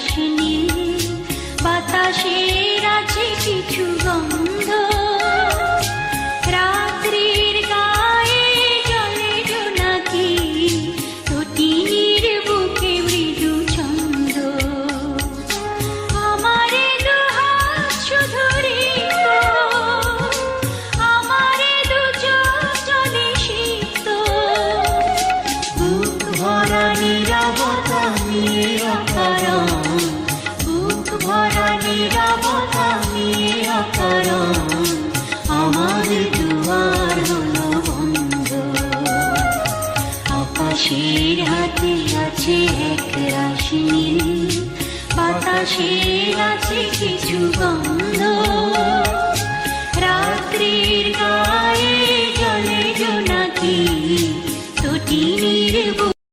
আসেনি, বাতাসের আছে কিছু গন্ধ, রাত্রির গায়ে জলে জোনাকি, তটিনীর বুকে মৃদু ছন্দ। আমারে দুহাত শুধু রিক্ত, আমারে দু চোখ জলে সিক্ত, বুক ভরা নীরবতা নিয়ে অকারণ, বুক ভরা নীরবতা নিয়ে অকারণ, আমার দুয়ার হলো বন্ধ। আকাশের হাতে আছে এক রাশি নীল, বাতাসের আছে কিছু গন্ধ, রাত্রির গায়ে জলে জোনাকি, তটিনীর